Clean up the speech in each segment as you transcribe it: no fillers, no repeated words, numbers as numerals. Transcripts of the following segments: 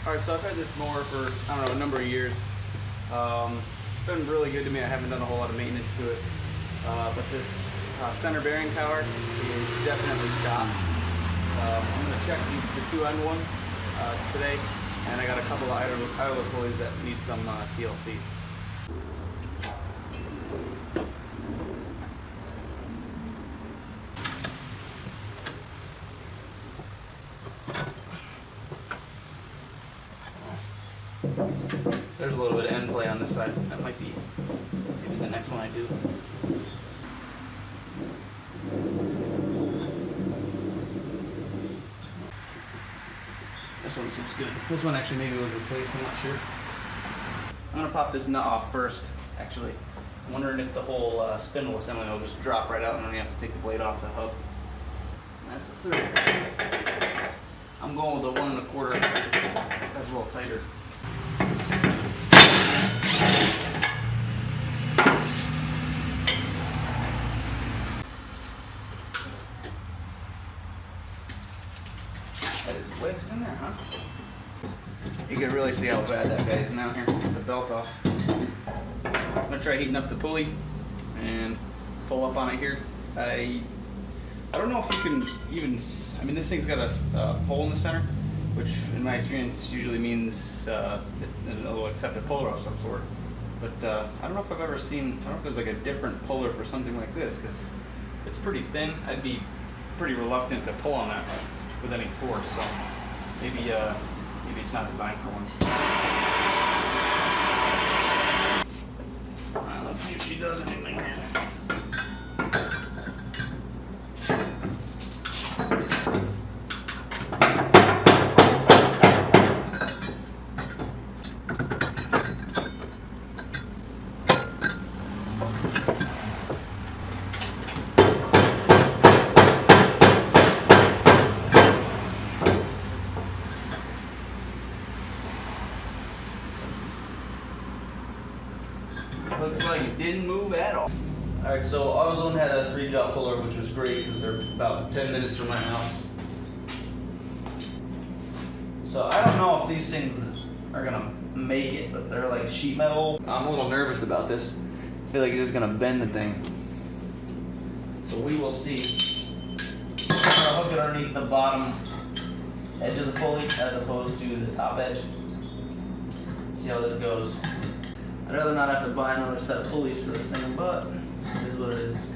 Alright, so I've had this mower for, I don't know, a number of years. It's been really good to me. I haven't done a whole lot of maintenance to it. But this center bearing tower is definitely shot. I'm going to check the two end ones today, and I got a couple of idler pulleys that need some TLC. There's a little bit of end play on this side. That might be maybe the next one I do. This one seems good. This one actually maybe was replaced, I'm not sure. I'm going to pop this nut off first, actually. I'm wondering if the whole spindle assembly will just drop right out and then you have to take the blade off the hub. That's a third. I'm going with the 1 1/4. That's a little tighter. That is wedged in there, huh? You can really see how bad that guy is now here. Get the belt off. I'm gonna try heating up the pulley and pull up on it here. I don't know if you can even, I mean, this thing's got a hole in the center, which in my experience usually means it'll accept a puller of some sort. But I don't know if I've ever seen, I don't know if there's like a different puller for something like this, because it's pretty thin. I'd be pretty reluctant to pull on that with any force, so maybe it's not designed for one. Alright, let's see if she does anything here. Looks like it didn't move at all. Alright, so AutoZone had a 3-jaw puller, which was great because they're about 10 minutes from my house. So I don't know if these things are gonna make it, but they're like sheet metal. I'm a little nervous about this. I feel like it's just gonna bend the thing. So we will see. I'm gonna hook it underneath the bottom edge of the pulley as opposed to the top edge. See how this goes. I'd rather not have to buy another set of pulleys for this thing, but it is what it is.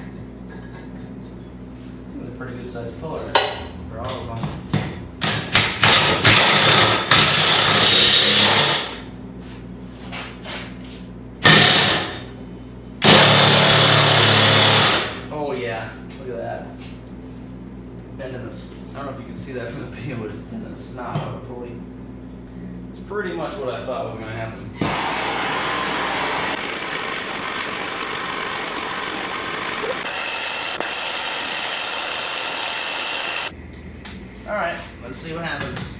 Seems a pretty good sized puller for AutoZone. Oh yeah, look at that. Bending this. I don't know if you can see that from the video, but it's bending the snot out of the pulley. It's pretty much what I thought was going to happen. Alright, let's see what happens.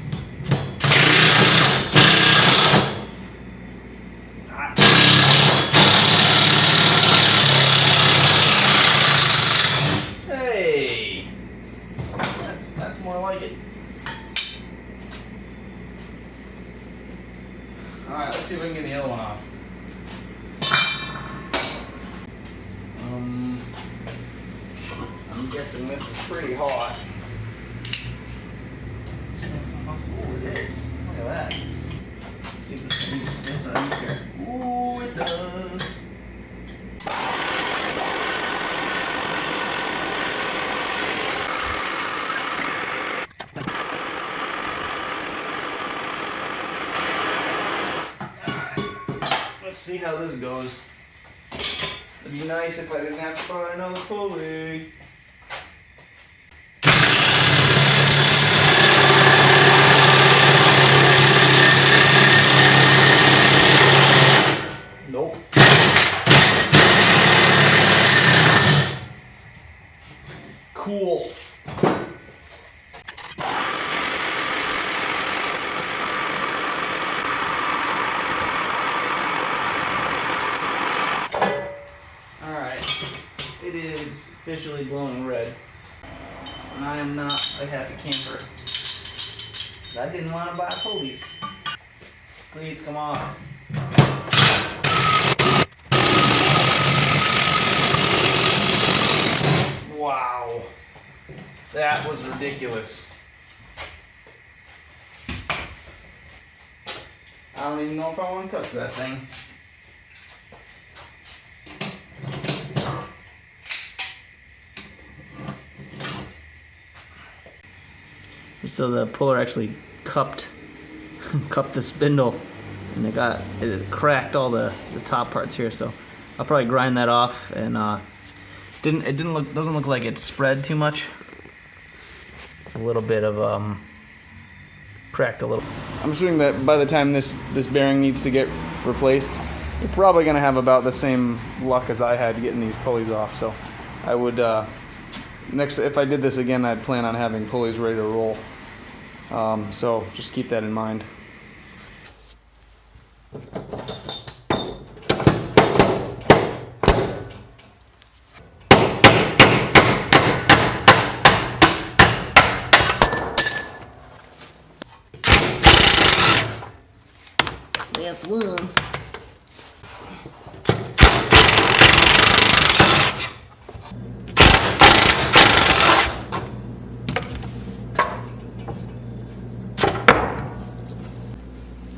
Hey! That's more like it. Alright, let's see if we can get the other one off. I'm guessing this is pretty hot. Look at that. Let's see if this thing fits underneath here. Ooh, it does. Alright, let's see how this goes. It'd be nice if I didn't have to buy another pulley. Nope. Cool. It is officially glowing red. And I am not a happy camper. I didn't want to buy pulleys. Cleats come off. Wow. That was ridiculous. I don't even know if I want to touch that thing. So the puller actually cupped the spindle, and it cracked all the top parts here. So I'll probably grind that off, and doesn't look like it spread too much. It's a little bit of cracked a little. I'm assuming that by the time this bearing needs to get replaced, you're probably gonna have about the same luck as I had getting these pulleys off. So I would if I did this again, I'd plan on having pulleys ready to roll. So just keep that in mind. That's one.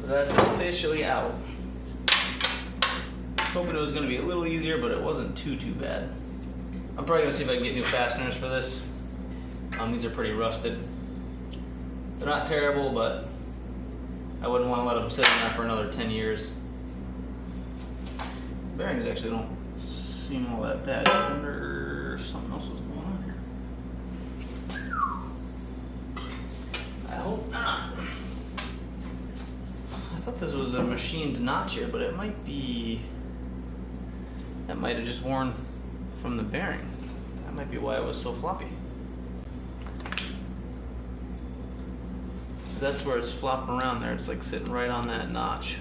That's officially out. I was hoping it was going to be a little easier, but it wasn't too bad. I'm probably going to see if I can get new fasteners for this. These are pretty rusted. They're not terrible, but I wouldn't want to let them sit on there for another 10 years. Bearings actually don't seem all that bad. I wonder if something else was going on here. I hope not. I thought this was a machined notch here, but it might be. That might have just worn from the bearing. That might be why it was so floppy. That's where it's flopping around there. It's like sitting right on that notch.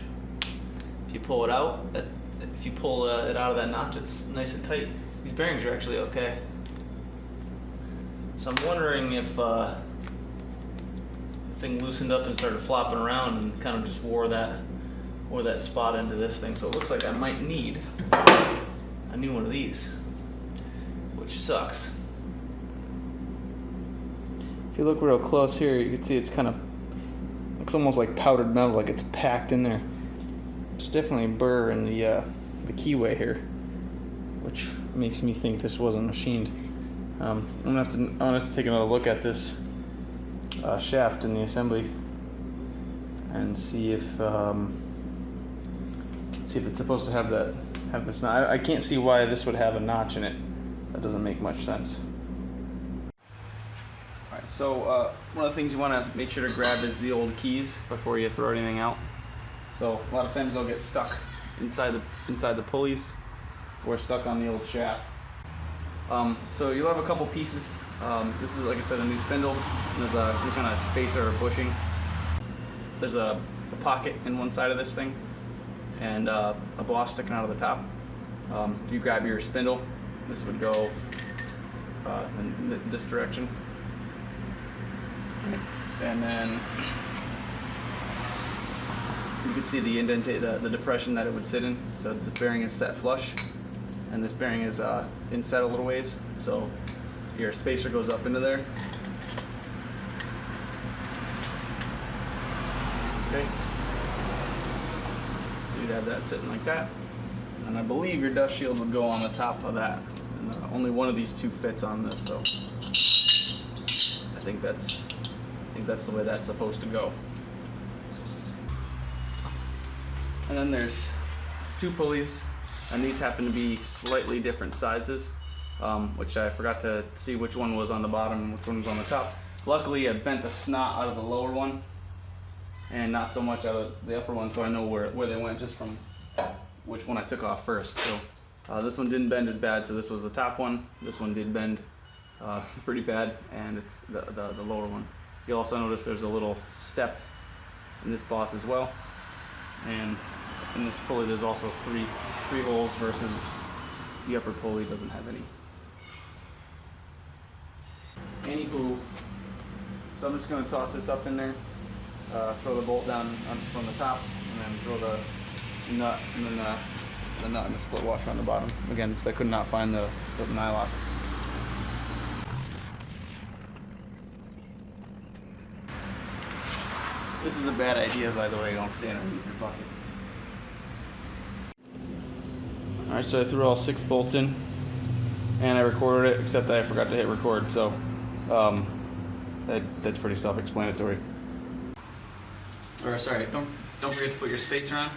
If you pull it out, if you pull it out of that notch, it's nice and tight. These bearings are actually okay. So I'm wondering if this thing loosened up and started flopping around and kind of just wore that spot into this thing. So it looks like I might need a new one of these, which sucks. If you look real close here, you can see it's kind of looks almost like powdered metal, like it's packed in there. There's definitely a burr in the keyway here, which makes me think this wasn't machined. I'm gonna have to take another look at this shaft in the assembly and see if it's supposed to have this notch. I can't see why this would have a notch in it. That doesn't make much sense. Alright, so one of the things you want to make sure to grab is the old keys before you throw anything out. So a lot of times they'll get stuck inside the pulleys or stuck on the old shaft. So you'll have a couple pieces. This is, like I said, a new spindle. And there's some kind of spacer or bushing. There's a pocket in one side of this thing and a boss sticking out of the top. If you grab your spindle, this would go in this direction. And then you can see the the depression that it would sit in. So the bearing is set flush, and this bearing is inset a little ways. So your spacer goes up into there. Okay. So you'd have that sitting like that, and I believe your dust shield would go on the top of that. And only one of these two fits on this, so I think that's the way that's supposed to go. And then there's two pulleys, and these happen to be slightly different sizes, which I forgot to see which one was on the bottom and which one was on the top. Luckily, I bent the snot out of the lower one and not so much out of the upper one, so I know where they went just from which one I took off first. So this one didn't bend as bad, so this was the top one. This one did bend pretty bad, and it's the lower one. You'll also notice there's a little step in this boss as well, and in this pulley there's also three holes versus the upper pulley doesn't have any. Anywho, so I'm just going to toss this up in there throw the bolt down from the top, and then throw the nut and then the nut and the split washer on the bottom. Again, because I could not find the nylock. This is a bad idea, by the way. Don't stand underneath your bucket. Alright, so I threw all 6 bolts in, and I recorded it, except I forgot to hit record, so that's pretty self-explanatory. Or sorry, don't forget to put your spacer on.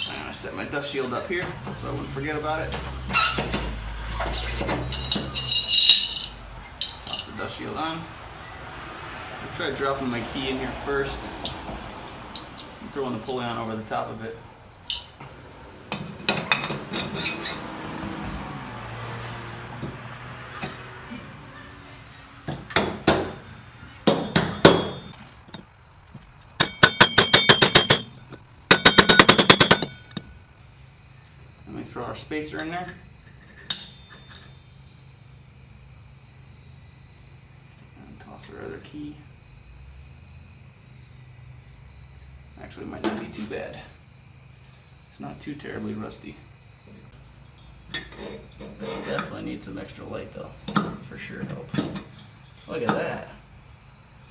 I'm gonna set my dust shield up here so I wouldn't forget about it. Toss the dust shield on. I'll try dropping my key in here first. I'm throwing the pulley on over the top of it. Let me throw our spacer in there. And toss our other key. Actually, it might not be too bad. It's not too terribly rusty. Definitely need some extra light though, for sure help. Look at that.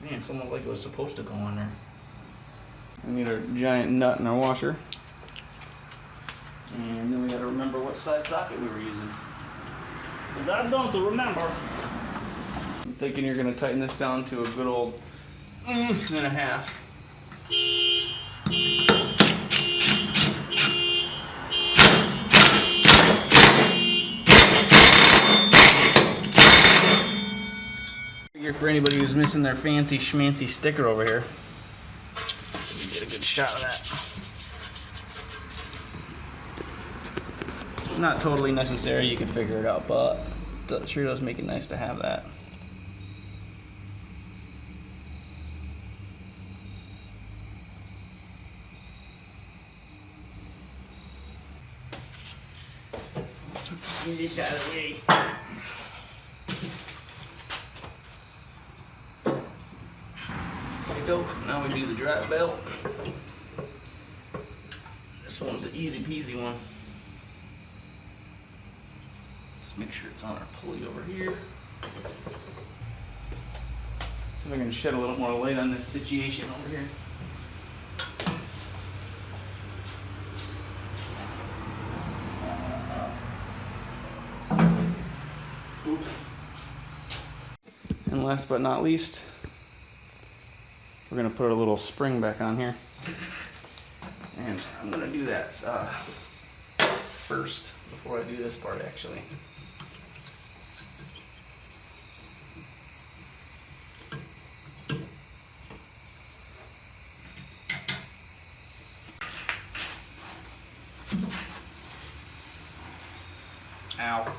Man, it's almost like it was supposed to go on there. We need our giant nut in our washer. And then we gotta remember what size socket we were using. Because I don't remember. I'm thinking you're gonna tighten this down to a good old 1.5. For anybody who's missing their fancy schmancy sticker over here, so we get a good shot of that. Not totally necessary, you can figure it out, but it sure does make it nice to have that. Get this out of the way. Now we do the drive belt. This one's an easy peasy one. Let's make sure it's on our pulley over here. See if I can shed a little more light on this situation over here. Oops. And last but not least, we're going to put a little spring back on here. And I'm going to do that first before I do this part actually. Ow.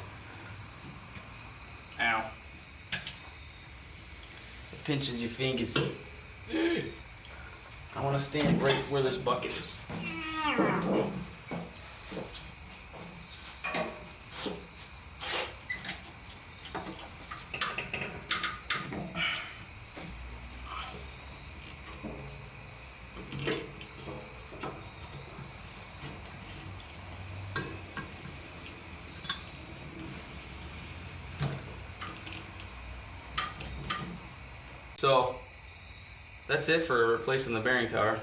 Ow. It pinches your fingers. I want to stand right where this bucket is. So that's it for replacing the bearing tower.